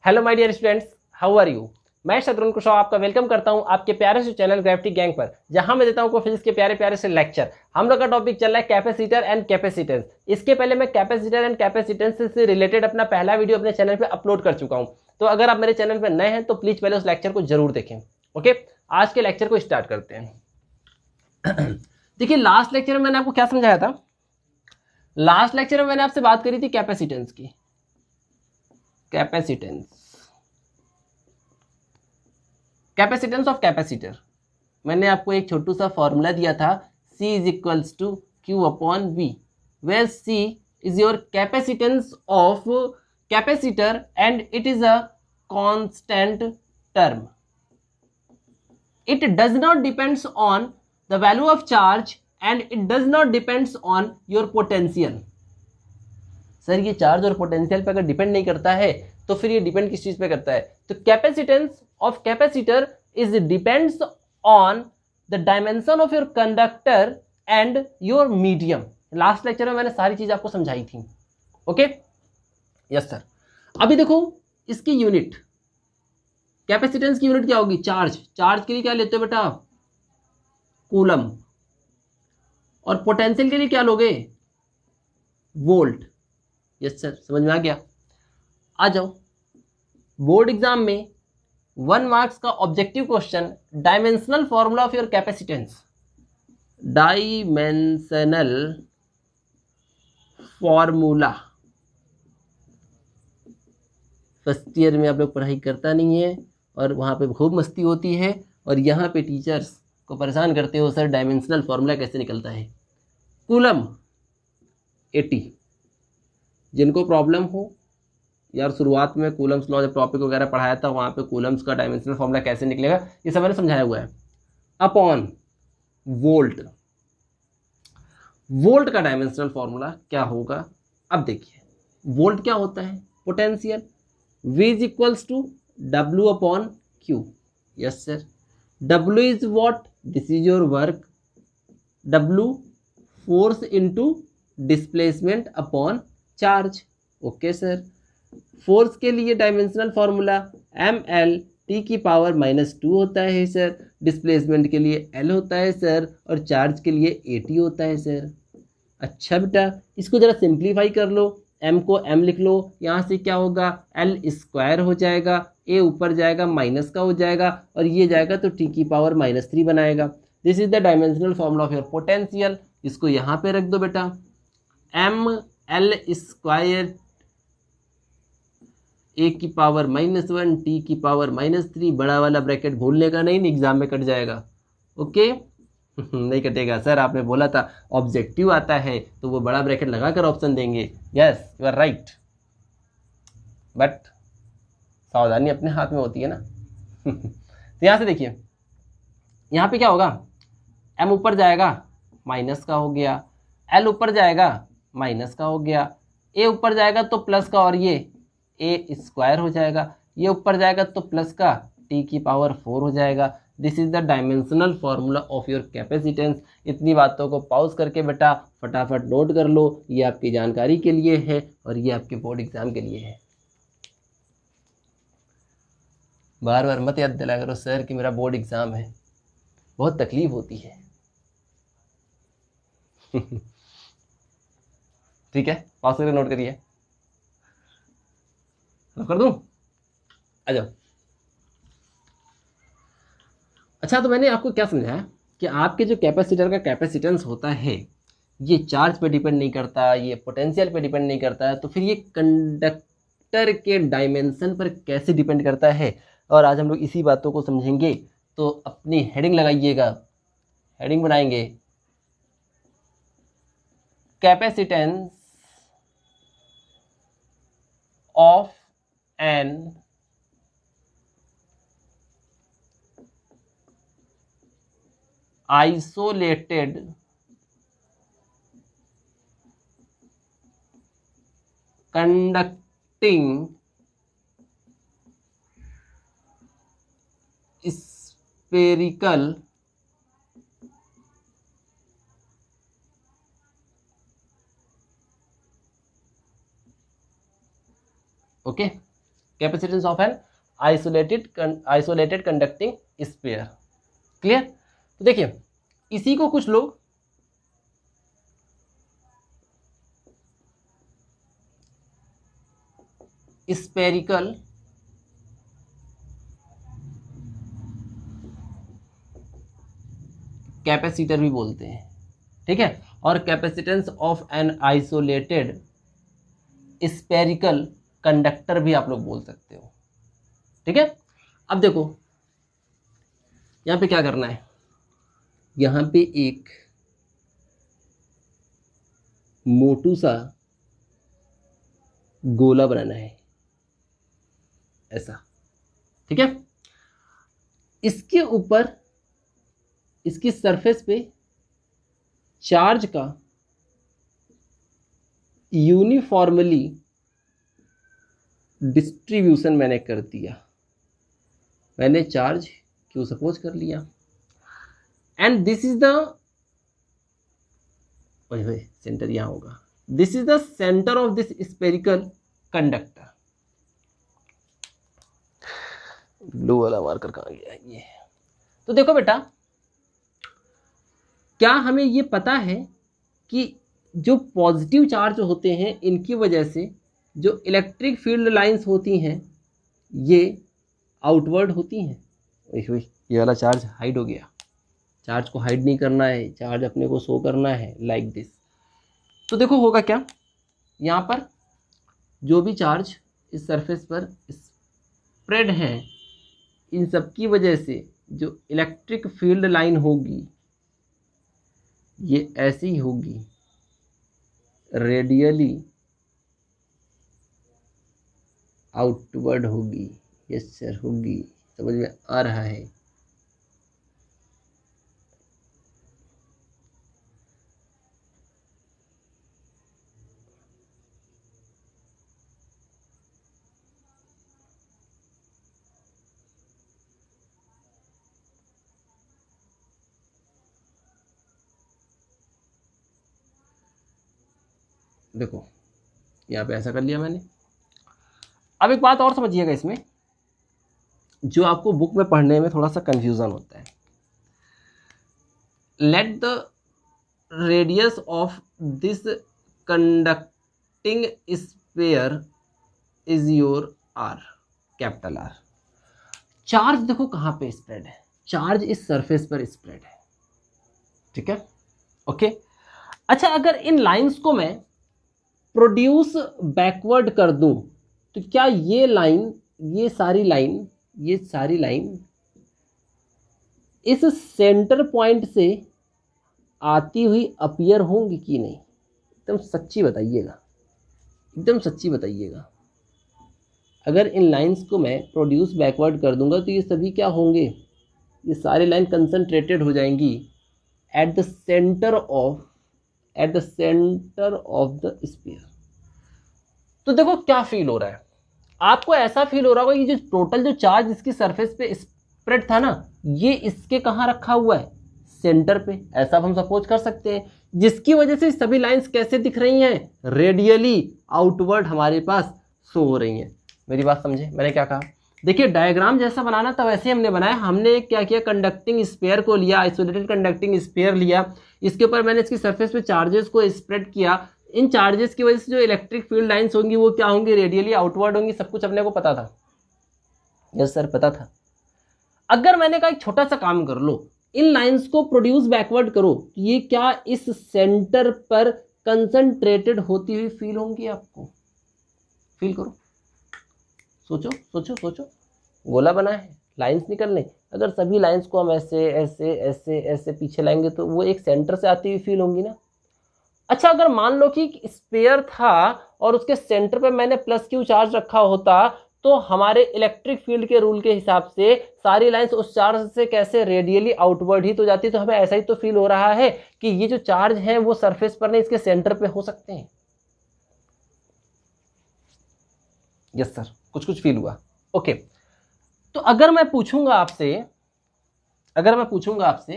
Hello my dear students, how are you. मैं शत्रुघ्न कुशवाहा आपका welcome करता हूं आपके प्यारे से चैनल ग्रेविटी गैंग पर, जहां मैं देता हूं फिजिक्स के प्यारे प्यारे से लेक्चर। हम लोग का टॉपिक चल रहा है कैपेसिटर एंड कैपेसिटेंस। इसके पहले मैं कैपेसिटर एंड कैपेसिटेंस से रिलेटेड अपना पहला वीडियो अपने चैनल पर अपलोड कर चुका हूं, तो अगर आप मेरे चैनल पर नए हैं तो प्लीज पहले उस लेक्चर को जरूर देखें। ओके, आज के लेक्चर को स्टार्ट करते हैं। देखिए, लास्ट लेक्चर में मैंने आपको क्या समझाया था। लास्ट लेक्चर में मैंने आपसे बात करी थी कैपेसिटेंस की। कैपेसिटेंस ऑफ कैपेसिटर मैंने आपको एक छोटू सा फॉर्मूला दिया था, C is equals to Q upon V, where C is your capacitance of capacitor and it is a constant term. It does not depends on the value of charge and it does not depends on your potential. Sir ये charge और potential पे अगर depend नहीं करता है तो फिर ये डिपेंड किस चीज पे करता है? तो capacitance of capacitor is depends on the dimension of your conductor and your medium. Last lecture में मैंने सारी चीज आपको समझाई थी। Okay, yes sir. अभी देखो, इसकी यूनिट, कैपेसिटेंस की यूनिट क्या होगी? चार्ज। चार्ज के लिए क्या लेते हो बेटा? कूलम। और पोटेंशियल के लिए क्या लोगे? वोल्ट। यस सर, समझ में आ गया। आ जाओ, बोर्ड एग्जाम में 1 मार्क्स का objective question, dimensional formula of your capacitance. Dimensional formula first year में आप लोग पढ़ाई करता नहीं है और वहां पे खूब मस्ती होती है, और यहाँ पे टीचर्स को परेशान करते हो, सर डायमेंशनल फॉर्मूला कैसे निकलता है? कूलम 80। जिनको प्रॉब्लम हो यार, शुरुआत में कूलम्स लॉ जब टॉपिक वगैरह पढ़ाया था वहाँ पे कूलम्स का डायमेंशनल फॉर्मूला कैसे निकलेगा ये सब मैंने समझाया हुआ है। अपॉन वोल्ट, वोल्ट का डायमेंशनल फॉर्मूला क्या होगा? अब देखिए, वोल्ट क्या होता है? Potential. V is equals to W upon Q। Yes sir. W is what? This is your work. W force into displacement upon charge. Okay sir. Force के लिए डायमेंशनल फॉर्मूला ml t की power -2 होता है sir. Displacement के लिए l होता है sir, और चार्ज के लिए at होता है सर। अच्छा बेटा, इसको जरा सिंप्लीफाई कर लो, m को m लिख लो, यहाँ से क्या होगा? l स्क्वायर हो जाएगा, a ऊपर जाएगा माइनस का हो जाएगा, और ये जाएगा तो t की पावर -3 बनाएगा। This is the dimensional formula of your potential. इसको यहाँ पे रख दो बेटा, ml स्क्वायर a की पावर -1 t की पावर -3, बड़ा वाला ब्रैकेट भूलने का नहीं, एग्जाम में कट जाएगा। ओके। नहीं कटेगा सर, आपने बोला था ऑब्जेक्टिव आता है तो वो बड़ा ब्रैकेट लगाकर ऑप्शन देंगे। Yes, you are right, but सावधानी अपने हाथ में होती है ना। तो यहां से देखिए, यहाँ पे क्या होगा? m ऊपर जाएगा माइनस का हो गया, l ऊपर जाएगा माइनस का हो गया, a ऊपर जाएगा तो प्लस का, और ये a स्क्वायर हो जाएगा, ये ऊपर जाएगा तो प्लस का t की पावर 4 हो जाएगा। This is the dimensional formula of your capacitance. इतनी बातों को पॉज करके बेटा फटाफट नोट कर लो, ये आपकी जानकारी के लिए है और ये आपके बोर्ड एग्जाम के लिए है। बार बार मत याद दिला करो सर कि मेरा बोर्ड एग्जाम है, बहुत तकलीफ होती है। ठीक है, पॉज करके नोट करिए। कर दूं? आ जाओ। अच्छा, तो मैंने आपको क्या समझाया कि आपके जो कैपेसिटर का कैपेसिटेंस होता है ये चार्ज पे डिपेंड नहीं करता, ये पोटेंशियल पे डिपेंड नहीं करता है, तो फिर ये कंडक्टर के डायमेंशन पर कैसे डिपेंड करता है? और आज हम लोग इसी बातों को समझेंगे। तो अपनी हेडिंग लगाइएगा, हेडिंग बनाएंगे capacitance of an isolated conducting spherical okay, capacitance of an isolated conducting sphere. Clear? तो देखिए इसी को कुछ लोग स्फेरिकल कैपेसिटर भी बोलते हैं, ठीक है, और capacitance of an isolated spherical conductor भी आप लोग बोल सकते हो, ठीक है। अब देखो यहां पे क्या करना है, यहां पे एक मोटू सा गोला बनाना है ऐसा, ठीक है। इसके ऊपर इसकी सरफेस पे चार्ज का यूनिफॉर्मली डिस्ट्रीब्यूशन मैंने कर दिया, मैंने चार्ज क्यों सपोज कर लिया, and this is the centre यहां होगा, this is the centre of this spherical conductor. Blue वाला मार्कर कहां गया ये? तो देखो बेटा, क्या हमें ये पता है कि जो पॉजिटिव चार्ज होते हैं इनकी वजह से जो इलेक्ट्रिक फील्ड लाइंस होती हैं ये आउटवर्ड होती हैं। ये वाला चार्ज हाइड हो गया, चार्ज को हाइड नहीं करना है, चार्ज अपने को शो करना है लाइक दिस। तो देखो होगा क्या, यहाँ पर जो भी चार्ज इस सरफेस पर स्प्रेड है इन सब की वजह से जो इलेक्ट्रिक फील्ड लाइन होगी ये ऐसी होगी, रेडियली आउटवर्ड होगी। यस सर होगी, समझ में आ रहा है। देखो यहाँ पे ऐसा कर लिया मैंने। अब एक बात और समझिएगा इसमें, जो आपको बुक में पढ़ने में थोड़ा सा कंफ्यूजन होता है। Let the radius of this conducting sphere is your R, capital R. Charge देखो कहाँ पे स्प्रेड है, चार्ज इस सरफेस पर स्प्रेड है, ठीक है, ओके। अच्छा अगर इन लाइंस को मैं प्रोड्यूस बैकवर्ड कर दूं तो क्या ये लाइन, ये सारी लाइन इस सेंटर पॉइंट से आती हुई अपीयर होंगी कि नहीं? एकदम सच्ची बताइएगा, एकदम सच्ची बताइएगा। अगर इन लाइंस को मैं प्रोड्यूस बैकवर्ड कर दूंगा तो ये सभी क्या होंगे, ये सारी लाइन कंसंट्रेटेड हो जाएंगी eight the centre of the sphere. तो देखो क्या फील हो रहा है आपको, ऐसा फील हो रहा होगा कि जो टोटल जो चार्ज इसकी सरफेस पे स्प्रेड था ना, ये इसके कहाँ रखा हुआ है, सेंटर पे। ऐसा हम सपोज कर सकते हैं, जिसकी वजह से सभी लाइंस कैसे दिख रही हैं, रेडियली आउटवर्ड हमारे पास शो हो रही हैं। मेरी बात समझे मैंने क्या कहा? देखिए डायग्राम जैसा बनाना था वैसे हमने बनाया। हमने क्या किया, कंडक्टिंग स्फीयर को लिया, आइसोलेटेड कंडक्टिंग स्फीयर लिया, इसके ऊपर मैंने इसकी सरफेस पे चार्जेस को स्प्रेड किया। इन चार्जेस की वजह से जो इलेक्ट्रिक फील्ड लाइंस होंगी वो क्या होंगी, रेडियली आउटवर्ड होंगी। सब कुछ अपने को पता था। यस सर पता था। अगर मैंने कहा एक छोटा सा काम कर लो, इन लाइंस को प्रोड्यूस बैकवर्ड करो, ये क्या इस सेंटर पर कंसंट्रेटेड होती हुई फील होंगी आपको? फील करो, सोचो सोचो सोचो। गोला बना है, लाइंस निकलने, अगर सभी लाइंस को हम ऐसे ऐसे ऐसे ऐसे पीछे लाएंगे तो वो एक सेंटर से आती हुई फील होंगी ना। अच्छा अगर मान लो कि स्फीयर था और उसके सेंटर पे मैंने प्लस क्यू चार्ज रखा होता तो हमारे इलेक्ट्रिक फील्ड के रूल के हिसाब से सारी लाइंस उस चार्ज से कैसे रेडियली आउटवर्ड ही तो जाती। तो हमें ऐसा ही तो फील हो रहा है कि ये जो चार्ज है वो सरफेस पर नहीं, इसके सेंटर पे हो सकते हैं। यस सर कुछ कुछ फील हुआ, ओके। तो अगर मैं पूछूंगा आपसे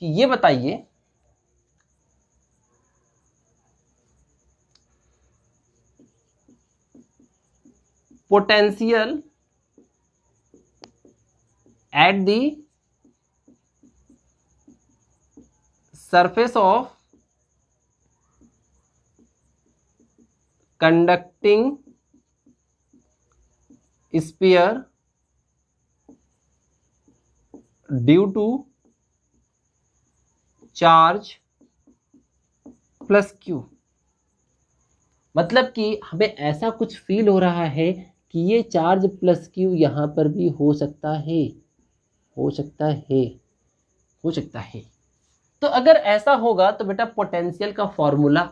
कि ये बताइए potential at the surface of conducting sphere due to charge plus Q। मतलब कि हमें ऐसा कुछ फील हो रहा है कि ये चार्ज प्लस Q यहाँ पर भी हो सकता है, हो सकता है, हो सकता है। तो अगर ऐसा होगा तो बेटा पोटेंशियल का फॉर्मूला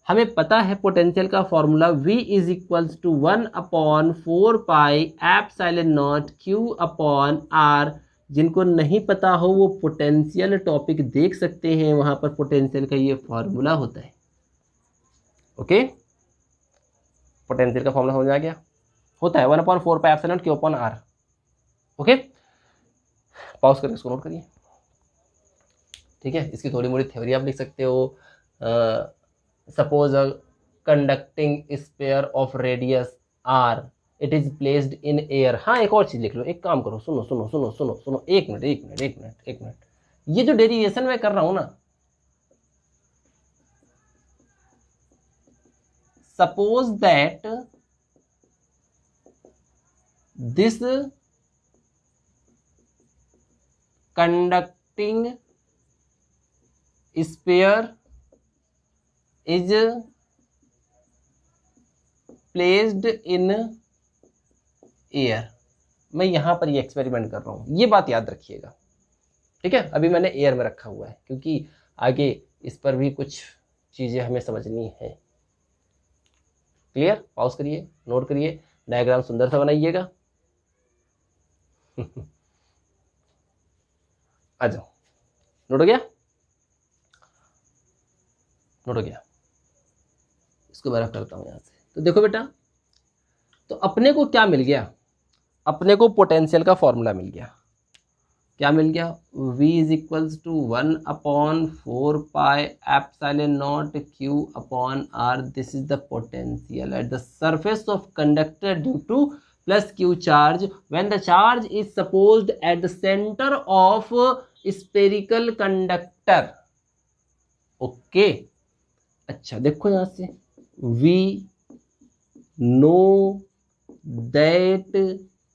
हमें पता है। पोटेंशियल का formula V is equals to 1/4 pi epsilon naught Q upon R। जिनको नहीं पता हो वो पोटेंशियल टॉपिक देख सकते हैं, वहां पर पोटेंशियल का ये फॉर्मूला होता है। ओके, पोटेंशियल का फॉर्मूला समझ में आ गया? होता है 1/4 pi epsilon Q upon R। Okay, pause करके इसको नोट करिए। ठीक है, इसकी थोड़ी मोड़ी थ्योरी आप लिख सकते हो। Suppose a conducting sphere of radius r, it is placed in air. हाँ, एक और चीज लिख लो, एक काम करो, सुनो सुनो सुनो सुनो सुनो, एक मिनट। ये जो डेरिवेशन मैं कर रहा हूं ना, suppose that this conducting sphere is placed in air। मैं यहां पर ये एक्सपेरिमेंट कर रहा हूं, ये बात याद रखिएगा। ठीक है, अभी मैंने एयर में रखा हुआ है क्योंकि आगे इस पर भी कुछ चीजें हमें समझनी है। क्लियर? पॉज करिए, नोट करिए, डायग्राम सुंदर सा बनाइएगा। आ जाओ, नोट हो गया? नोट हो गया? इसको मैं रख करता हूं यहां से। तो देखो बेटा, तो अपने को क्या मिल गया? अपने को पोटेंशियल का फॉर्मूला मिल गया। क्या मिल गया? V is equals to 1/4 pi epsilon naught Q upon R। This is the potential at the surface of conductor due to plus Q charge when the charge is supposed at the centre of spherical conductor. Okay, अच्छा देखो यहां से, we know that,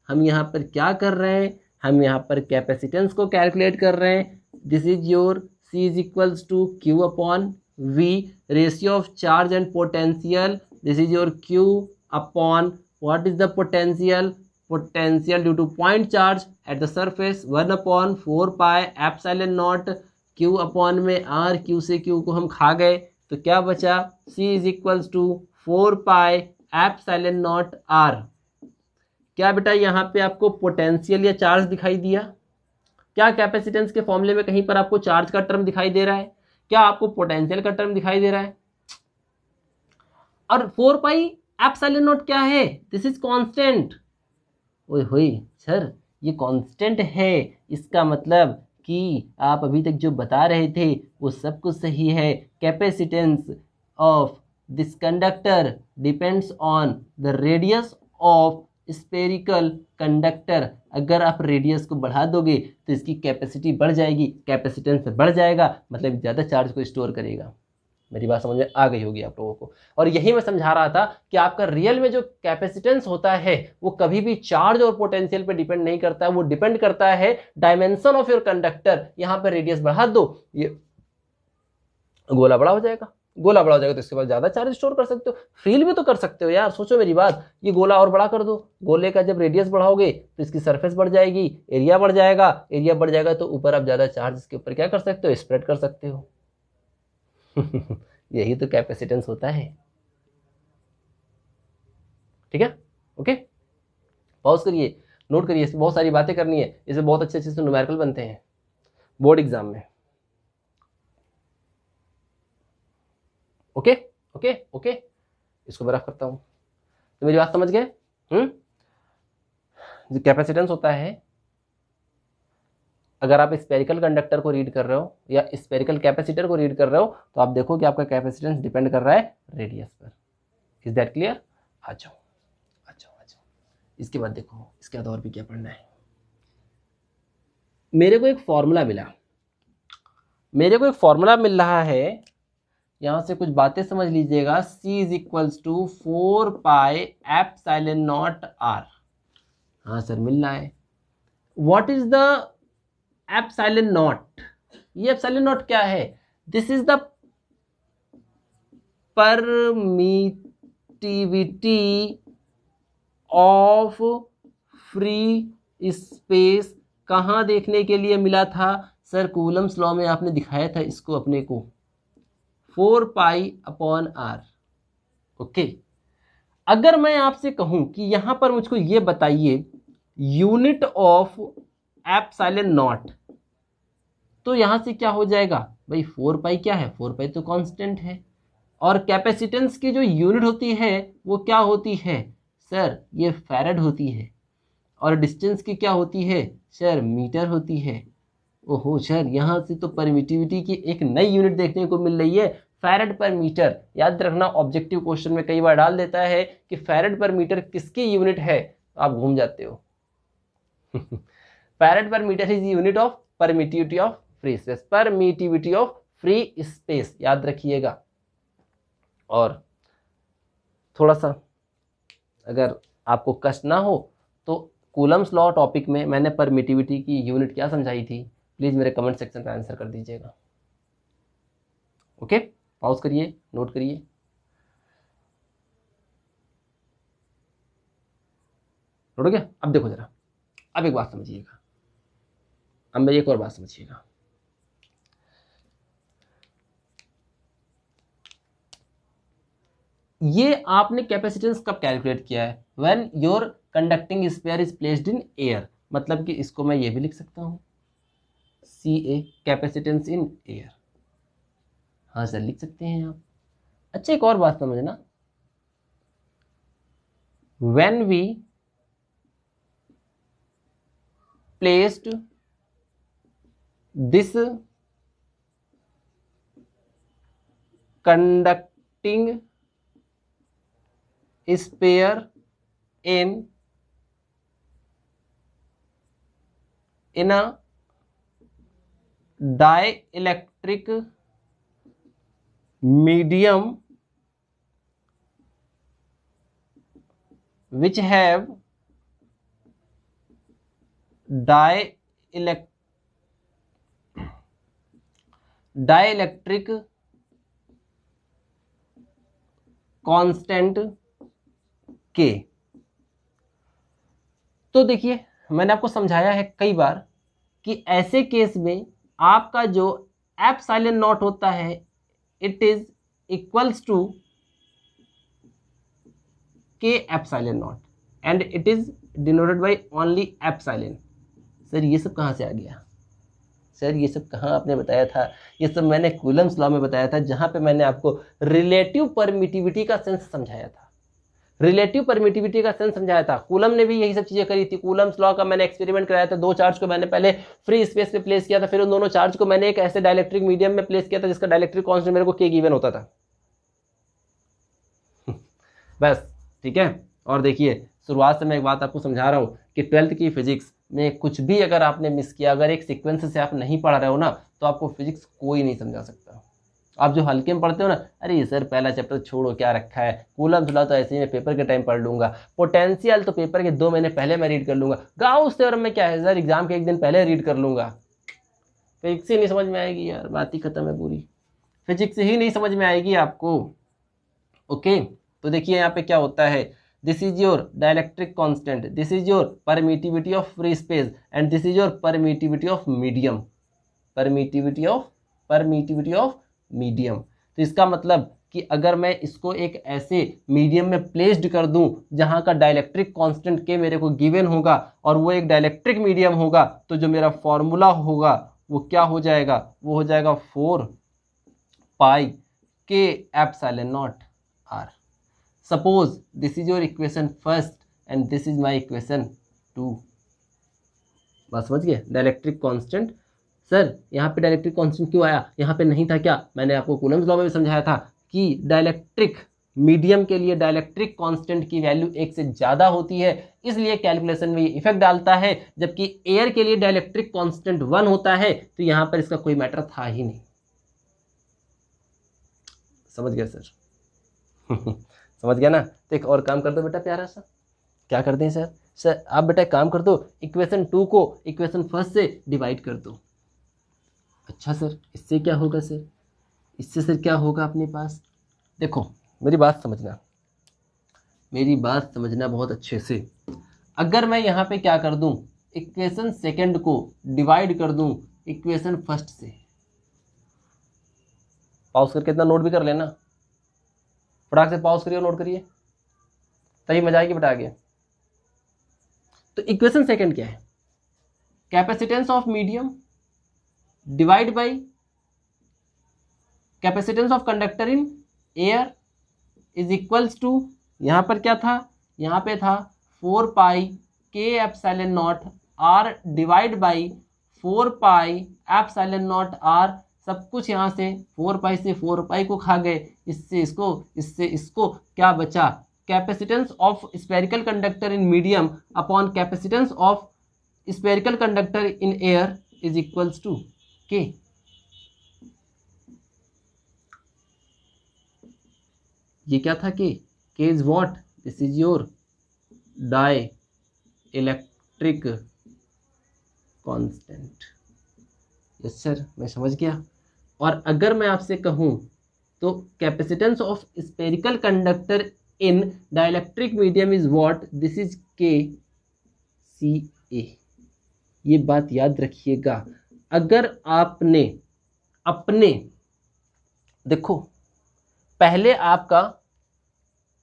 हम यहां पर क्या कर रहे हैं? हम यहां पर कैपेसिटेंस को कैलकुलेट कर रहे हैं। This is your C is equals to Q upon V, ratio of charge and potential. This is your Q upon what is the potential? Potential due to point charge at the surface 1/4 pi epsilon naught Q upon में R। Q से Q को हम खा गए तो क्या बचा? C is equals to 4 pi epsilon naught R। क्या बेटा यहाँ पे आपको पोटेंशियल या चार्ज दिखाई दिया? क्या कैपेसिटेंस के फॉर्मूले में कहीं पर आपको चार्ज का टर्म दिखाई दे रहा है? क्या आपको पोटेंशियल का टर्म दिखाई दे रहा है? और 4 पाई एप्सिलॉन नॉट क्या है? This is constant. ओए होए सर, ये कांस्टेंट है, इसका मतलब कि आप अभी तक जो बता रहे थे वो सब कुछ सही है। Capacitance of this conductor depends on the radius of spherical conductor. अगर आप रेडियस को बढ़ा दोगे तो इसकी कैपेसिटी बढ़ जाएगी, कैपेसिटेंस बढ़ जाएगा मतलब ज़्यादा चार्ज को स्टोर करेगा। मेरी बात समझ में आ गई होगी आप लोगों को। और यही मैं समझा रहा था कि आपका रियल में जो कैपेसिटेंस होता है वो कभी भी चार्ज और पोटेंशियल पे डिपेंड नहीं करता है, वो डिपेंड करता है डायमेंशन ऑफ योर कंडक्टर। यहाँ पे रेडियस बढ़ा दो, ये गोला बड़ा हो जाएगा, गोला बड़ा हो जाएगा तो इसके बाद ज्यादा चार्ज स्टोर कर सकते हो, फील भी तो कर सकते हो यार। सोचो मेरी बात, ये गोला और बड़ा कर दो, गोले का जब रेडियस बढ़ाओगे तो इसकी सरफेस बढ़ जाएगी, एरिया बढ़ जाएगा, एरिया बढ़ जाएगा तो ऊपर आप ज्यादा चार्ज इसके ऊपर क्या कर सकते हो? स्प्रेड कर सकते हो। यही तो कैपेसिटेंस होता है। ठीक है, ओके, पॉज करिए, नोट करिए, इसमें बहुत सारी बातें करनी है, इसमें बहुत अच्छे अच्छे से न्यूमेरिकल बनते हैं बोर्ड एग्जाम में। ओके ओके ओके, इसको मैं रफ करता हूं। तो मेरी बात समझ गए? जो कैपेसिटेंस होता है, अगर आप स्पेरिकल कंडक्टर को रीड कर रहे हो या स्पेरिकल कैपेसिटर को रीड कर रहे हो तो आप देखो कि आपका कैपेसिटेंस डिपेंड कर रहा है रेडियस पर। Is that clear? आ जाओ आ जाओ आ जाओ। इसके बाद देखो इसके बाद और भी क्या पढ़ना है। मेरे को एक फॉर्मूला मिल रहा है, यहाँ से कुछ बातें समझ लीजिएगा। C is equals to 4 pi epsilon naught R। हाँ सर मिल रहा है। What is the epsilon naught? ये एप्सिलॉन नॉट क्या है? This is the permittivity of free space. कहाँ देखने के लिए मिला था सर? कूलम्स लॉ में आपने दिखाया था इसको अपने को, 4 पाई अपॉन R। ओके, अगर मैं आपसे कहूं कि यहां पर मुझको ये बताइए यूनिट ऑफ एप्सिलॉन नॉट, तो यहां से क्या हो जाएगा भाई? 4 पाई क्या है? 4 पाई तो कांस्टेंट है। और कैपेसिटेंस की जो यूनिट होती है वो क्या होती है सर? ये फैराड होती है। और डिस्टेंस की क्या होती है सर? मीटर होती है। ओहो सर, यहाँ से तो परमिटिविटी की एक नई यूनिट देखने को मिल रही है, फैराड पर मीटर। याद रखना, ऑब्जेक्टिव क्वेश्चन में कई बार डाल देता है कि फैराड पर मीटर किसकी यूनिट है, आप घूम जाते हो। Farad per metre is unit of permittivity of free space, permittivity of free space, याद रखिएगा। और थोड़ा सा अगर आपको कष्ट ना हो तो कूलम्स लॉ टॉपिक में मैंने परमिटिविटी की यूनिट क्या समझाई थी, प्लीज मेरे कमेंट सेक्शन पे आंसर कर दीजिएगा। ओके, पॉज करिए, नोट करिए। नोट हो गया? अब देखो जरा, अब एक बात समझिएगा, अब मेरी एक और बात समझिएगा। ये आपने कैपेसिटेंस कब कैलकुलेट किया है? When your conducting sphere is placed in air. मतलब कि इसको मैं ये भी लिख सकता हूं, CA कैपेसिटेंस इन एयर। हाँ सर लिख सकते हैं आप। अच्छा, एक और बात समझना, when we placed this conducting sphere in a dielectric medium which have dielectric constant K। तो देखिए, मैंने आपको समझाया है कई बार कि ऐसे केस में आपका जो एप्सिलॉन नॉट होता है it is equals to K epsilon naught and it is denoted by only epsilon. Sir ये सब कहाँ से आ गया? सर ये सब कहाँ आपने बताया था? ये सब मैंने कूलम्स लॉ में बताया था, जहां पे मैंने आपको रिलेटिव परमिटिविटी का सेंस समझाया था। रिलेटिव परमिटिविटी का सेंस समझाया था। कूलम ने भी यही सब चीजें करी थी। कूलम्स लॉ का मैंने एक्सपेरिमेंट कराया था। 2 चार्ज को मैंने पहले फ्री स्पेस पे प्लेस किया था, फिर उन दोनों चार्ज को मैंने एक ऐसे डाइलेक्ट्रिक मीडियम में प्लेस किया था जिसका डाइलेक्ट्रिक कांस्टेंट मेरे को K गिवन होता था। बस ठीक है। और देखिए, शुरुआत से मैं एक बात आपको समझा रहा हूं कि 12th की फिजिक्स में कुछ भी अगर आपने मिस किया, अगर एक सीक्वेंस से आप नहीं पढ़ रहे हो ना, तो आपको फिजिक्स कोई नहीं समझा सकता। आप जो हल्के में पढ़ते हो ना, अरे ये सर पहला चैप्टर छोड़ो, क्या रखा है, कूलम्स लॉ तो ऐसे ही मैं पेपर के टाइम पढ़ लूंगा, पोटेंशियल तो पेपर के 2 महीने पहले मैं रीड कर लूंगा, गाउस थ्योरम में क्या है सर, एग्जाम के 1 दिन पहले रीड कर लूंगा। फिजिक्स ही नहीं समझ में आएगी यार, बात ही खत्म है पूरी। फिजिक्स ही नहीं समझ में आएगी आपको। ओके, तो देखिए यहाँ पे क्या होता है, this is your dielectric constant, this is your permittivity of free space and this is your permittivity of medium, permittivity of medium. तो इसका मतलब कि अगर मैं इसको एक ऐसे मीडियम में प्लेस्ड कर दूं जहां का डाइलेक्ट्रिक कांस्टेंट के मेरे को गिवन होगा और वो एक डाइलेक्ट्रिक मीडियम होगा, तो जो मेरा फॉर्मूला होगा वो क्या हो जाएगा, वो हो जाएगा 4 पाई K epsilon naught R। Suppose this is your equation first and this is my equation 2। बस समझ गए? डाइलेक्ट्रिक कांस्टेंट, सर यहाँ पे डाइलेक्ट्रिक कांस्टेंट क्यों आया, यहाँ पे नहीं था क्या? मैंने आपको कूलम्स लॉ में भी समझाया था कि डाइलेक्ट्रिक मीडियम के लिए डाइलेक्ट्रिक कांस्टेंट की वैल्यू 1 से ज़्यादा होती है, इसलिए कैलकुलेशन में ये इफेक्ट डालता है। जबकि एयर के लिए डाइलेक्ट्रिक कांस्टेंट 1 होता है, तो यहाँ पर इसका कोई मैटर था ही नहीं। समझ गया सर? समझ गया ना? तो एक और काम कर दो बेटा प्यारा सा। क्या कर दें सर? सर आप बेटा एक काम कर दो, इक्वेशन 2 को इक्वेशन 1 से डिवाइड कर दो। अच्छा सर, इससे क्या होगा सर? इससे सर क्या होगा अपने पास? देखो मेरी बात समझना बहुत अच्छे से। अगर मैं यहाँ पे क्या कर दूं, इक्वेशन सेकंड को डिवाइड कर दूं इक्वेशन फर्स्ट से, पॉज करके इतना नोट भी कर लेना, फटाक से पॉज करिए और नोट करिए, तभी मजा आएगी बेटा आगे। तो इक्वेशन सेकंड क्या है? Capacitance of medium divide by capacitance of conductor in air is equals to, यहाँ पर क्या था, यहाँ पे था 4 पाई के epsilon naught R divide by 4 pi epsilon naught R. सब कुछ यहाँ से 4 पाई से 4 पाई को खा गए, इससे इसको क्या बचा? Capacitance of spherical conductor in medium upon capacitance of spherical conductor in air is equals to K. ये क्या था? K is what? This is your dielectric constant. Yes sir, मैं समझ गया। और अगर मैं आपसे कहूं तो capacitance of spherical conductor in dielectric medium is what? This is K C ए। ये बात याद रखिएगा। अगर आपने अपने देखो पहले आपका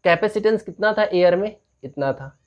कैपेसिटेंस कितना था एयर में? इतना था।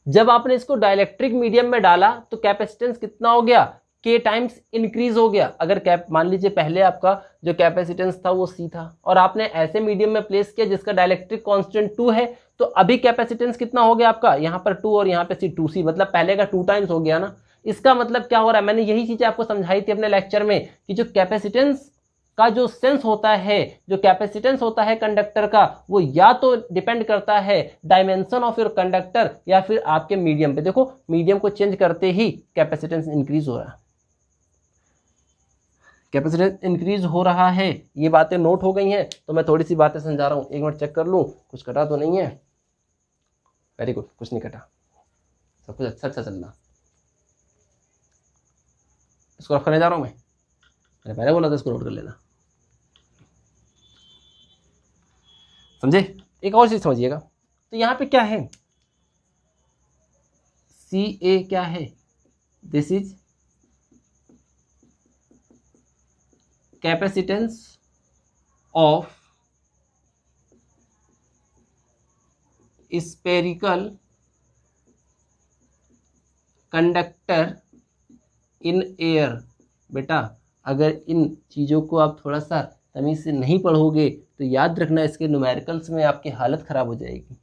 जब आपने इसको डाइलेक्ट्रिक मीडियम में डाला तो कैपेसिटेंस कितना हो गया? के टाइम्स इंक्रीज हो गया। अगर मान लीजिए पहले आपका जो कैपेसिटेंस था वो सी था और आपने ऐसे मीडियम में प्लेस किया जिसका डाइलेक्ट्रिक कांस्टेंट 2 है, तो अभी कैपेसिटेंस कितना हो गया आपका? यहाँ पर 2 और यहाँ पे सी 2c, मतलब पहले का 2 टाइम्स हो गया ना। इसका मतलब क्या हो रहा है? मैंने यही चीजें आपको समझाई थी अपने लेक्चर में कि जो कैपेसिटेंस का जो सेंस होता है, जो कैपेसिटेंस होता है कंडक्टर का, वो या तो डिपेंड करता है डायमेंशन ऑफ योर कंडक्टर या फिर आपके मीडियम पे। देखो मीडियम को चेंज करते ही कैपेसिटेंस इंक्रीज हो रहा है, कैपेसिटेंस इंक्रीज हो रहा है। ये बातें नोट हो गई हैं, तो मैं थोड़ी सी बातें समझा रहा हूँ। एक मिनट चेक कर लूँ कुछ कटा तो नहीं है। वेरी गुड, कुछ नहीं कटा, सब कुछ अच्छा चल रहा। इसको रखने जा रहा हूँ मैंने पहले बोला था इसको नोट कर लेना, समझे? एक और चीज समझिएगा। तो यहाँ पे क्या है? सी ए क्या है? This is capacitance of spherical conductor in air. बेटा अगर इन चीज़ों को आप थोड़ा सा तमीज से नहीं पढ़ोगे तो याद रखना इसके न्यूमेरिकल्स में आपकी हालत खराब हो जाएगी।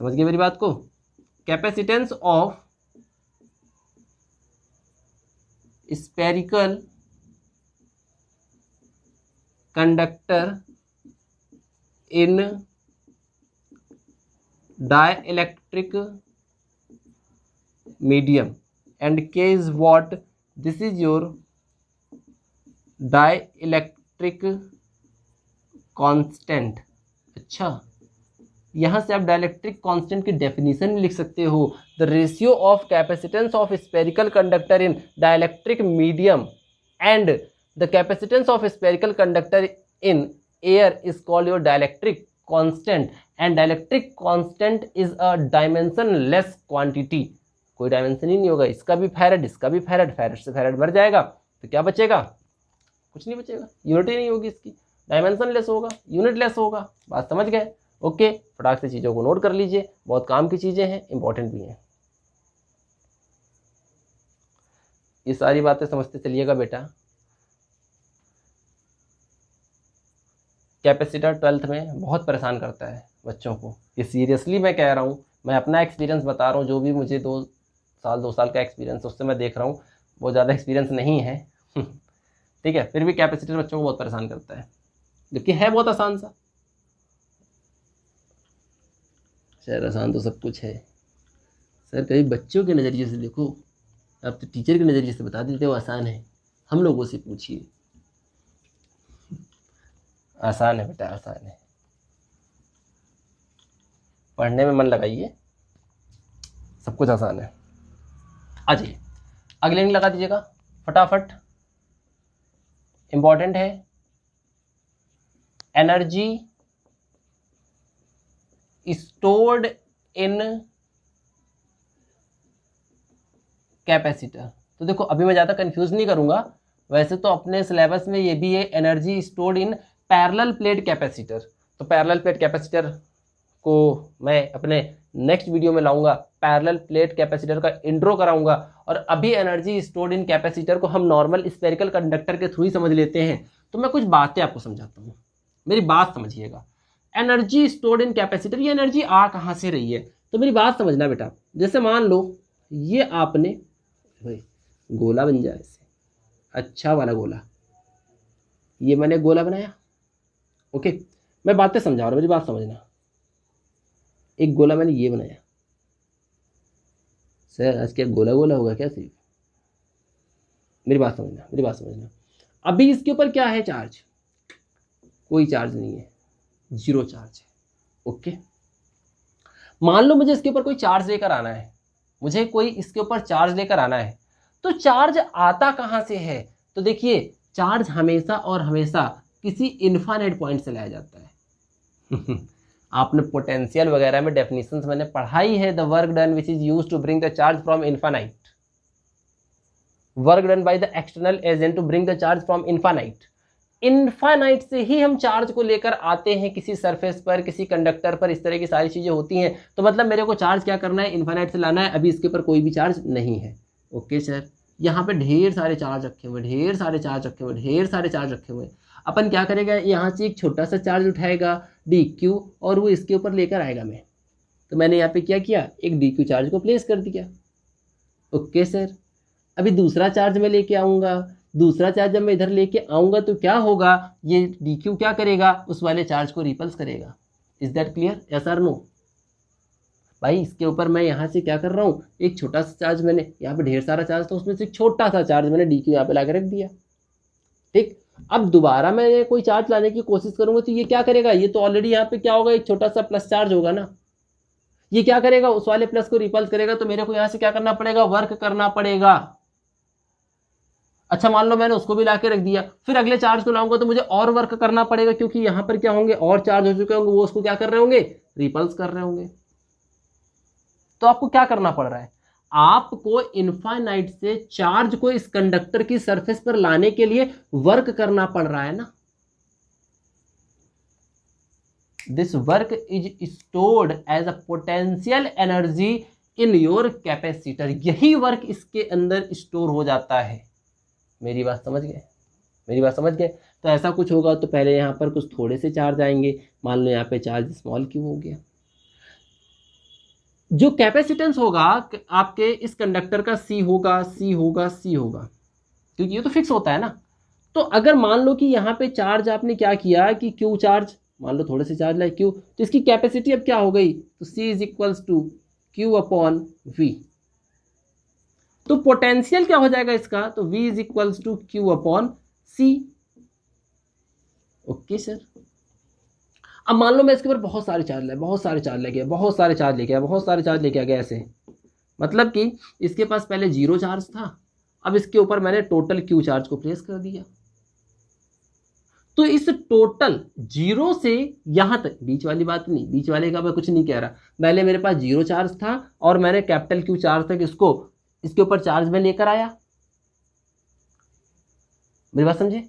समझ गए मेरी बात को? Capacitance of spherical conductor in dielectric medium and K is what? This is your dielectric constant। अच्छा, यहाँ से आप डाइलेक्ट्रिक कांस्टेंट की डेफिनेशन भी लिख सकते हो। The ratio of capacitance of spherical conductor in dielectric medium and the capacitance of spherical conductor in air is called your dielectric constant and dielectric constant is a dimensionless quantity. कोई dimension ही नहीं होगा, इसका भी farad, इसका भी farad, farad से farad मर जाएगा तो क्या बचेगा? कुछ नहीं बचेगा, यूनिट ही नहीं होगी इसकी, डायमेंशनलेस होगा, यूनिटलेस होगा। बात समझ गए? ओके, फटाक से चीज़ों को नोट कर लीजिए, बहुत काम की चीज़ें हैं, इंपॉर्टेंट भी हैं। ये सारी बातें समझते चलिएगा बेटा। कैपेसिटर 12th में बहुत परेशान करता है बच्चों को, ये सीरियसली मैं कह रहा हूँ, मैं अपना एक्सपीरियंस बता रहा हूँ। जो भी मुझे 2 साल का एक्सपीरियंस, उससे मैं देख रहा हूँ, बहुत ज़्यादा एक्सपीरियंस नहीं है ठीक है, फिर भी कैपेसिटर बच्चों को बहुत परेशान करता है। जबकि है बहुत आसान सा। सर आसान तो सब कुछ है सर, कभी बच्चों के नज़रिए से देखो, आप तो टीचर के नज़रिए से बता देते हो आसान है, हम लोगों से पूछिए। आसान है बेटा, आसान है, पढ़ने में मन लगाइए, सब कुछ आसान है। आ जाइए अगले लिंक लगा दीजिएगा फटाफट, इंपॉर्टेंट है। Energy stored in capacitor. तो देखो अभी मैं ज़्यादा कंफ्यूज नहीं करूंगा, वैसे तो अपने सिलेबस में ये भी है energy stored in parallel plate capacitor. तो पैरेलल प्लेट कैपेसिटर को मैं अपने नेक्स्ट वीडियो में लाऊंगा, पैरेलल प्लेट कैपेसिटर का इंट्रो कराऊंगा। और अभी एनर्जी स्टोर्ड इन कैपेसिटर को हम नॉर्मल स्फेरिकल कंडक्टर के थ्रू ही समझ लेते हैं। तो मैं कुछ बातें आपको समझाता हूँ, मेरी बात समझिएगा। एनर्जी स्टोर्ड इन कैपेसिटर, ये एनर्जी आ कहाँ से रही है, तो मेरी बात समझना बेटा। जैसे मान लो ये आपने भाई गोला बन जाए इससे, अच्छा वाला गोला, ये मैंने गोला बनाया, ओके। मैं बातें समझा रहा हूँ, मेरी बात समझना। एक गोला मैंने ये बनाया, सर आज क्या गोला गोला होगा क्या सिर्फ, मेरी बात समझना, मेरी बात समझना। अभी इसके ऊपर क्या है, चार्ज, कोई चार्ज नहीं है, जीरो चार्ज है, ओके। मान लो मुझे इसके ऊपर कोई चार्ज लेकर आना है, मुझे कोई इसके ऊपर चार्ज लेकर आना है, तो चार्ज आता कहां से है, तो देखिए चार्ज हमेशा और हमेशा किसी इनफाइनाइट पॉइंट से लाया जाता है। आपने पोटेंशियल वगैरह में डेफिनेशंस मैंने पढ़ाई है, the work done which is used to bring the charge from infinite, work done by the external agent to bring the charge from infinite. Infinite से ही हम चार्ज को लेकर आते हैं किसी सरफेस पर, किसी कंडक्टर पर, इस तरह की सारी चीजें होती हैं। तो मतलब मेरे को चार्ज क्या करना है, इनफाइनाइट से लाना है। अभी इसके ऊपर कोई भी चार्ज नहीं है, ओके सर। यहाँ पे ढेर सारे चार्ज रखे हुए, ढेर सारे चार्ज रखे हुए, ढेर सारे चार्ज रखे हुए। अपन क्या करेगा, यहाँ से एक छोटा सा चार्ज उठाएगा डी क्यू, और वो इसके ऊपर लेकर आएगा मैं। तो मैंने यहाँ पे क्या किया, एक डी क्यू चार्ज को प्लेस कर दिया, ओके सर। अभी दूसरा चार्ज मैं लेके आऊँगा, दूसरा चार्ज जब मैं इधर लेके आऊँगा तो क्या होगा, ये डी क्यू क्या करेगा, उस वाले चार्ज को रिपल्स करेगा। इज दैट क्लियर, यस और नो। भाई इसके ऊपर मैं यहाँ से क्या कर रहा हूँ, एक छोटा सा चार्ज, मैंने यहाँ पे ढेर सारा चार्ज था, उसमें से छोटा सा चार्ज मैंने डी क्यू यहाँ पे ला के रख दिया, ठीक। अब दोबारा मैं कोई चार्ज लाने की कोशिश करूंगा तो ये क्या करेगा, ये तो ऑलरेडी यहाँ पे क्या होगा, एक छोटा सा प्लस चार्ज होगा ना, ये क्या करेगा, उस वाले प्लस को रिपल्स करेगा। तो मेरे को यहाँ से क्या करना पड़ेगा, वर्क करना पड़ेगा। अच्छा मान लो मैंने उसको भी ला के रख दिया, फिर अगले चार्ज को लाऊंगा तो मुझे और वर्क करना पड़ेगा, क्योंकि यहां पर क्या होंगे, और चार्ज हो चुके होंगे, वो उसको क्या कर रहे होंगे, रिपल्स कर रहे होंगे। तो आपको क्या करना पड़ रहा है, आपको इनफाइनाइट से चार्ज को इस कंडक्टर की सरफेस पर लाने के लिए वर्क करना पड़ रहा है ना। This work is stored as a potential energy in your capacitor, यही वर्क इसके अंदर स्टोर हो जाता है। मेरी बात समझ गए, मेरी बात समझ गए। तो ऐसा कुछ होगा तो पहले यहाँ पर कुछ थोड़े से चार्ज आएंगे, मान लो यहाँ पे चार्ज स्मॉल क्यू हो गया। जो कैपेसिटेंस होगा आपके इस कंडक्टर का सी होगा, सी होगा, सी होगा, क्योंकि ये तो फिक्स होता है ना। तो अगर मान लो कि यहाँ पे चार्ज आपने क्या किया कि क्यू चार्ज, मान लो थोड़े से चार्ज लाए क्यू, तो इसकी कैपेसिटी अब क्या हो गई, तो C is equals to Q upon V. तो पोटेंशियल क्या हो जाएगा इसका, तो V is equals to Q upon C, okay sir. अब मान लो मैं इसके ऊपर बहुत सारे चार्ज लाए, बहुत सारे चार्ज लेके, बहुत सारे चार्ज लेके आया, बहुत सारे चार्ज लेके आ गया ऐसे, मतलब कि इसके पास पहले जीरो चार्ज था, अब इसके ऊपर मैंने टोटल क्यू चार्ज को प्लेस कर दिया। तो इस टोटल जीरो से यहां तक, बीच वाली बात नहीं, बीच वाले का मैं कुछ नहीं कह रहा, पहले मेरे पास जीरो चार्ज था और मैंने कैपिटल क्यू चार्ज तक इसको, इसके ऊपर चार्ज में लेकर आया, मेरी बात समझे,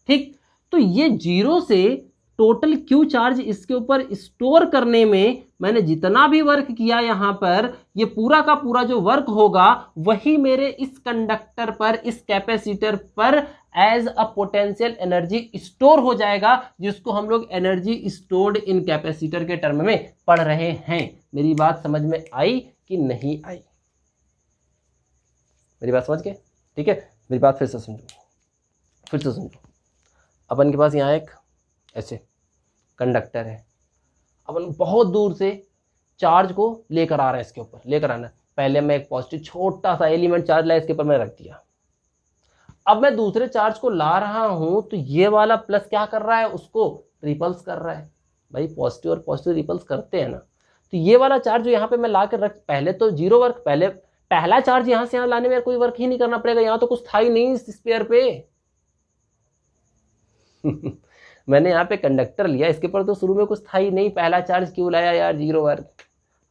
ठीक। तो ये जीरो से टोटल क्यू चार्ज इसके ऊपर स्टोर करने में मैंने जितना भी वर्क किया यहां पर, ये पूरा का पूरा जो वर्क होगा वही मेरे इस कंडक्टर पर, इस कैपेसिटर पर as a potential energy store हो जाएगा, जिसको हम लोग एनर्जी स्टोर्ड इन कैपेसिटर के टर्म में पढ़ रहे हैं। मेरी बात समझ में आई कि नहीं आई, मेरी बात समझ गए, ठीक है। मेरी बात फिर से समझो, फिर से समझो। अपन के पास यहाँ एक ऐसे कंडक्टर है, अपन बहुत दूर से चार्ज को लेकर आ रहे हैं, इसके ऊपर लेकर आना। पहले मैं एक पॉजिटिव छोटा सा एलिमेंट चार्ज लाया, इसके ऊपर मैं रख दिया। अब मैं दूसरे चार्ज को ला रहा हूं तो ये वाला प्लस क्या कर रहा है, उसको रिपल्स कर रहा है। भाई पॉजिटिव और पॉजिटिव रिपल्स करते हैं ना, तो ये वाला चार्ज जो यहाँ पे मैं ला कर रख, पहले तो जीरो वर्क, पहला चार्ज यहाँ से यहाँ लाने में कोई वर्क ही नहीं करना पड़ेगा, यहाँ तो कुछ था ही नहीं इस स्पेयर पे। मैंने यहाँ पे कंडक्टर लिया, इसके ऊपर तो शुरू में कुछ था ही नहीं, पहला चार्ज क्यों लाया यार, जीरो वर्क,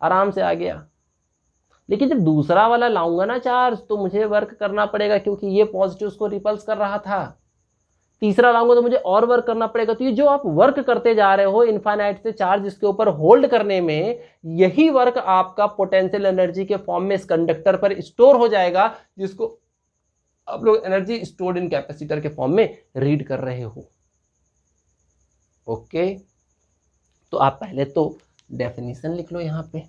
आराम से आ गया। लेकिन जब दूसरा वाला लाऊंगा ना चार्ज, तो मुझे वर्क करना पड़ेगा, क्योंकि ये पॉजिटिव उसको रिपल्स कर रहा था। तीसरा लाऊंगा तो मुझे और वर्क करना पड़ेगा। तो ये जो आप वर्क करते जा रहे हो इनफाइनाइट से चार्ज इसके ऊपर होल्ड करने में, यही वर्क आपका पोटेंशियल एनर्जी के फॉर्म में इस कंडक्टर पर स्टोर हो जाएगा, जिसको आप लोग एनर्जी स्टोर्ड इन कैपेसिटर के फॉर्म में रीड कर रहे हो। ओके, तो आप पहले तो डेफिनेशन लिख लो, यहाँ पे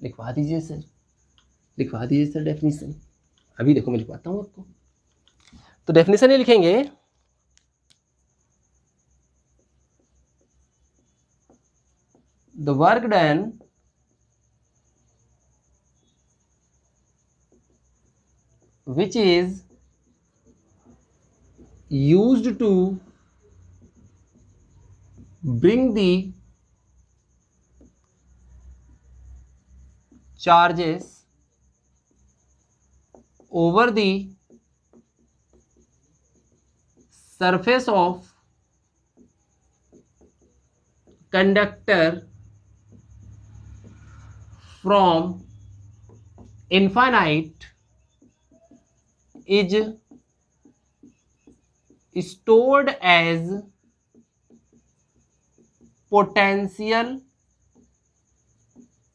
लिखवा दीजिए सर, लिखवा दीजिए सर डेफिनेशन। अभी देखो मैं लिखवाता हूँ आपको। तो डेफिनेशन ये लिखेंगे, the work done which is used to bring the charges over the surface of conductor from infinite is stored as potential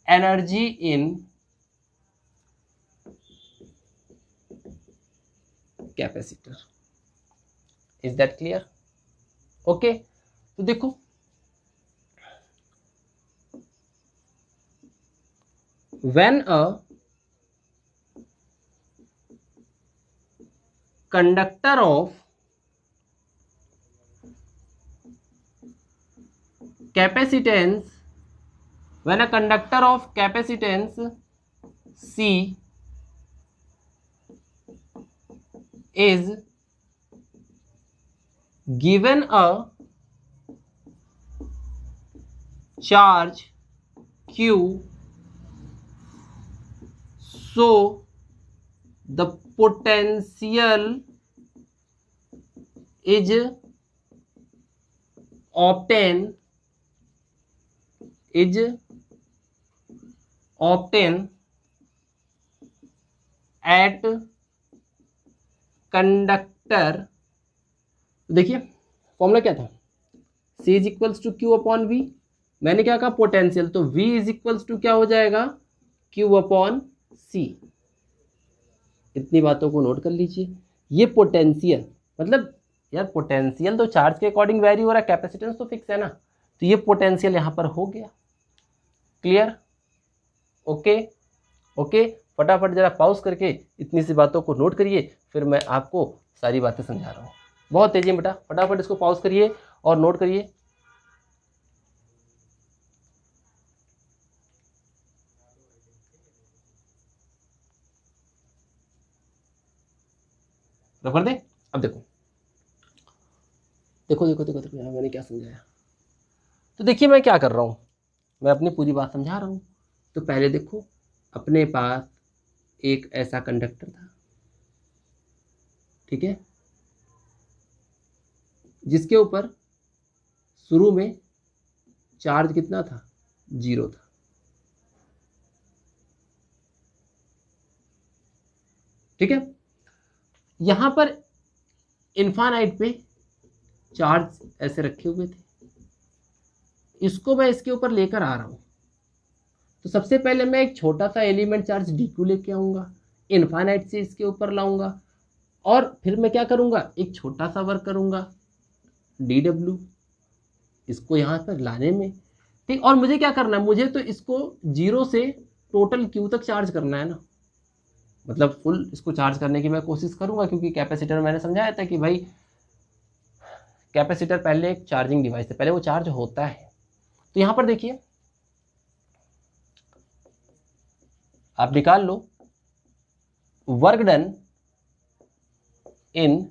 energy in capacitor. Is that clear? Okay, तो देखो when a conductor of capacitance, when a conductor of capacitance C is given a charge Q, so the potential is obtained at conductor. देखिए formula क्या था, C is equals to Q upon V. मैंने क्या कहा, potential, तो V is equals to क्या हो जाएगा, Q अपॉन C। इतनी बातों को नोट कर लीजिए। ये पोटेंशियल, मतलब यार पोटेंशियल तो चार्ज के अकॉर्डिंग वेरी हो रहा है, कैपेसिटेंस तो फिक्स है ना, तो ये पोटेंशियल यहाँ पर हो गया। क्लियर? ओके ओके, फटाफट जरा पॉज करके इतनी सी बातों को नोट करिए, फिर मैं आपको सारी बातें समझा रहा हूँ। बहुत तेजी में बेटा, फटाफट इसको पॉज करिए और नोट करिए। रख दे। अब देखो देखो देखो देखो देखो यहाँ मैंने क्या समझाया। तो देखिए मैं क्या कर रहा हूँ, मैं अपनी पूरी बात समझा रहा हूँ। तो पहले देखो, अपने पास एक ऐसा कंडक्टर था, ठीक है, जिसके ऊपर शुरू में चार्ज कितना था, 0 था। ठीक है, यहां पर इनफाइनाइट पे चार्ज ऐसे रखे हुए थे, इसको मैं इसके ऊपर लेकर आ रहा हूं। तो सबसे पहले मैं एक छोटा सा एलिमेंट चार्ज dq लेके आऊंगा, इनफाइनाइट से इसके ऊपर लाऊंगा, और फिर मैं क्या करूंगा, एक छोटा सा वर्क करूंगा dw इसको यहां पर लाने में। ठीक, और मुझे क्या करना है, मुझे तो इसको 0 से टोटल q तक चार्ज करना है ना, मतलब फुल इसको चार्ज करने की मैं कोशिश करूंगा, क्योंकि कैपेसिटर मैंने समझाया था कि भाई कैपेसिटर पहले एक चार्जिंग डिवाइस है, पहले वो चार्ज होता है। तो यहां पर देखिए आप निकाल लो, work done in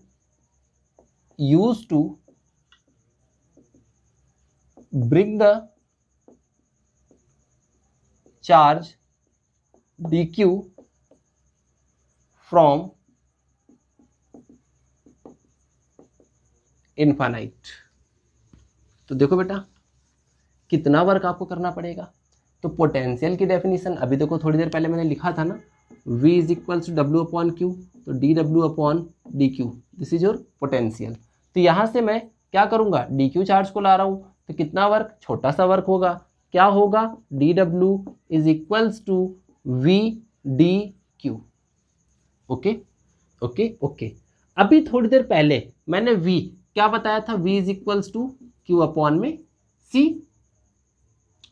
use to bring the charge dq from infinite। तो देखो बेटा कितना वर्क आपको करना पड़ेगा। तो पोटेंशियल की डेफिनेशन अभी देखो थोड़ी देर पहले मैंने लिखा था ना, V is equals to W upon Q, तो D W upon D Q, this is your potential. तो यहाँ से मैं क्या करूँगा, डी क्यू चार्ज को ला रहा हूँ, तो कितना वर्क, छोटा सा वर्क होगा, क्या होगा, D W is equals to V D Q. Okay okay okay. अभी थोड़ी देर पहले मैंने V क्या बताया था, V is equals to Q upon में C,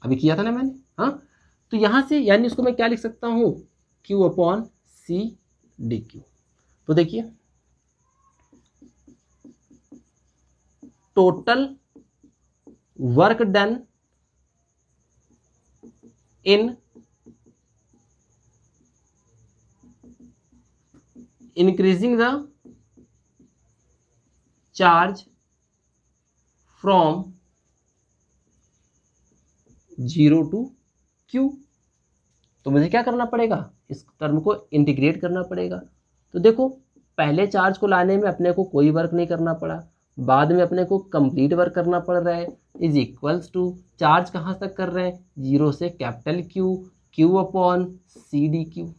अभी किया था ना मैंने, हाँ। तो यहां से यानी इसको मैं क्या लिख सकता हूं, Q upon C D Q. तो देखिए total work done in increasing the charge from 0 to Q। तो मुझे क्या करना पड़ेगा, इस टर्म को इंटीग्रेट करना पड़ेगा। तो देखो पहले चार्ज को लाने में अपने को कोई वर्क नहीं करना पड़ा, बाद में अपने को कंप्लीट वर्क करना पड़ रहा है, इज इक्वल्स टू चार्ज कहाँ तक कर रहे हैं, 0 से capital Q, Q upon C D Q.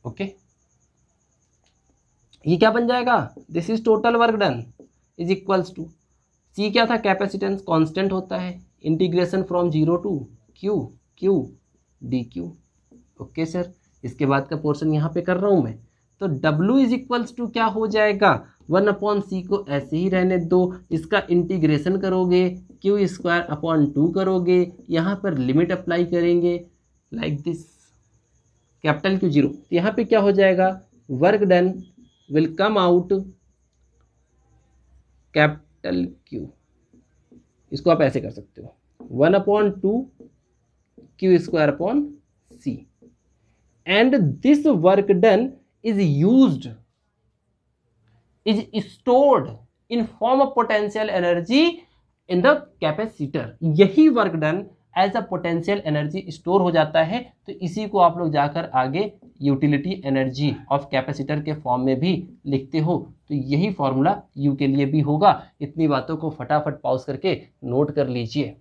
Okay, ये क्या बन जाएगा, this is total work done is equals to C क्या था, कैपेसिटेंस कांस्टेंट होता है, integration from 0 to Q D Q. Okay sir, इसके बाद का पोर्शन यहाँ पे कर रहा हूँ मैं। तो W इज इक्वल्स टू क्या हो जाएगा, 1 अपॉन C को ऐसे ही रहने दो, इसका इंटीग्रेशन करोगे Q स्क्वायर अपॉन 2 करोगे, यहाँ पर लिमिट अप्लाई करेंगे लाइक दिस, कैपिटल Q 0। तो यहाँ पे क्या हो जाएगा, work done will come out capital Q, इसको आप ऐसे कर सकते हो 1 upon 2 Q square upon C, and this work done is used, is stored in form of potential energy in the capacitor। यही work done as a potential energy store हो जाता है। तो इसी को आप लोग जाकर आगे यूटिलिटी एनर्जी ऑफ कैपेसिटर के फॉर्म में भी लिखते हो। तो यही फॉर्मूला यू के लिए भी होगा। इतनी बातों को फटाफट पॉज करके नोट कर लीजिए।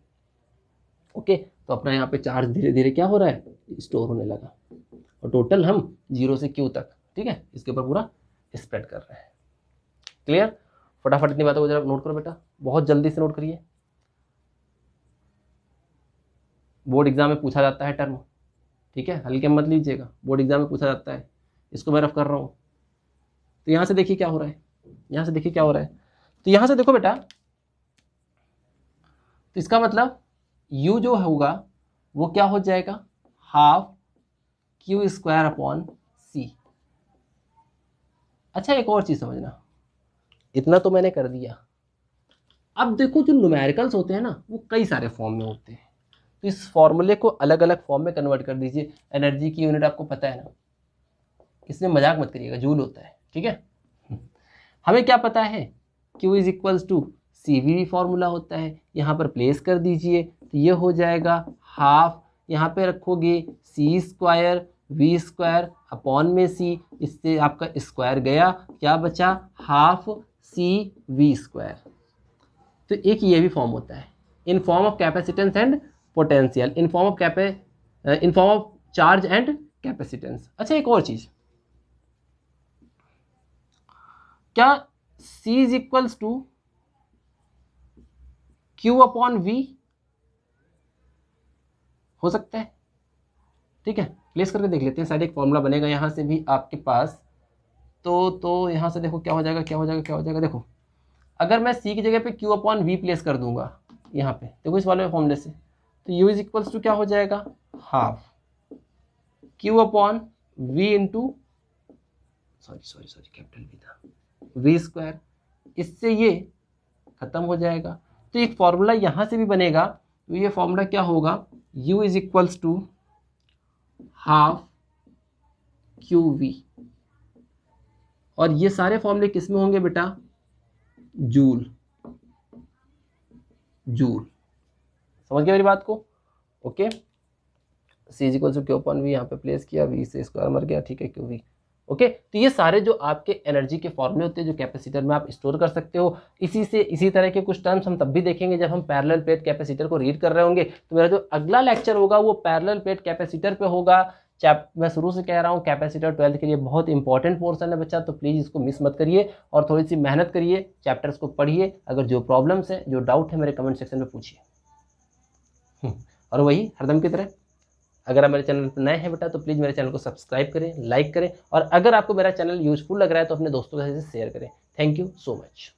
ओके, तो अपना यहाँ पे चार्ज धीरे धीरे क्या हो रहा है, स्टोर होने लगा, और टोटल हम 0 से Q तक, ठीक है, इसके ऊपर पूरा स्प्रेड कर रहे हैं। क्लियर, फटाफट इतनी बातों को जरा नोट करो बेटा, बहुत जल्दी से नोट करिए, बोर्ड एग्जाम में पूछा जाता है टर्म, ठीक है, हल्के मत लीजिएगा, बोर्ड एग्जाम में पूछा जाता है, इसको मैं रफ कर रहा हूँ। तो यहाँ से देखिए क्या हो रहा है, यहाँ से देखिए क्या हो रहा है, तो यहाँ से देखो बेटा, तो इसका मतलब U जो होगा वो क्या हो जाएगा, half Q square upon C। अच्छा एक और चीज समझना, इतना तो मैंने कर दिया, अब देखो जो न्यूमेरिकल्स होते हैं ना वो कई सारे फॉर्म में होते हैं, तो इस फॉर्मूले को अलग अलग फॉर्म में कन्वर्ट कर दीजिए। एनर्जी की यूनिट आपको पता है ना, इसमें मजाक मत करिएगा, जूल होता है, ठीक है। हमें क्या पता है, Q is equals to CV formula होता है, यहाँ पर प्लेस कर दीजिए, तो ये हो जाएगा हाफ, यहाँ पे रखोगे C square V square upon में C, इससे आपका स्क्वायर गया, क्या बचा, हाफ CV स्क्वायर। तो एक ये भी फॉर्म होता है, in form of capacitance and potential, in form of charge and capacitance. अच्छा एक और चीज, क्या C is equals to Q upon V हो सकता है, ठीक है, प्लेस करके देख लेते हैं, शायद एक फॉर्मूला बनेगा यहाँ से भी आपके पास। तो यहाँ से देखो क्या हो जाएगा, क्या हो जाएगा, क्या हो जाएगा, देखो अगर मैं C की जगह पे Q अपॉन V प्लेस कर दूंगा यहाँ पे, देखो इस वाले फॉर्मूले से, तो U इज इक्वल्स टू क्या हो जाएगा, half Q upon V into, sorry capital V था, V स्क्वायर इससे ये खत्म हो जाएगा। तो एक फॉर्मूला यहाँ से भी बनेगा, तो ये फॉर्मूला क्या होगा, U is equals to half QV, और ये सारे फॉर्मूले किस में होंगे बेटा, जूल। जूल, समझ गए मेरी बात को? Okay, C is equals to Q upon V यहाँ पे प्लेस किया, V से स्क्वायर मर गया, ठीक है, QV। ओके, तो ये सारे जो आपके एनर्जी के फॉर्मूले होते हैं जो कैपेसिटर में आप स्टोर कर सकते हो। इसी तरह के कुछ टर्म्स हम तब भी देखेंगे जब हम पैरेलल प्लेट कैपेसिटर को रीड कर रहे होंगे। तो मेरा जो अगला लेक्चर होगा वो पैरेलल प्लेट कैपेसिटर पे होगा। मैं शुरू से कह रहा हूँ कैपेसिटर 12th के लिए बहुत इंपॉर्टेंट पोर्सन है बच्चा, तो प्लीज़ इसको मिस मत करिए और थोड़ी सी मेहनत करिए, चैप्टर्स को पढ़िए। अगर जो प्रॉब्लम्स है, जो डाउट है, मेरे कमेंट सेक्शन में पूछिए। और वही हरदम की तरह, अगर आप मेरे चैनल पर नए हैं बेटा तो प्लीज़ मेरे चैनल को सब्सक्राइब करें, लाइक करें, और अगर आपको मेरा चैनल यूजफुल लग रहा है तो अपने दोस्तों के साथ शेयर करें। Thank you so much.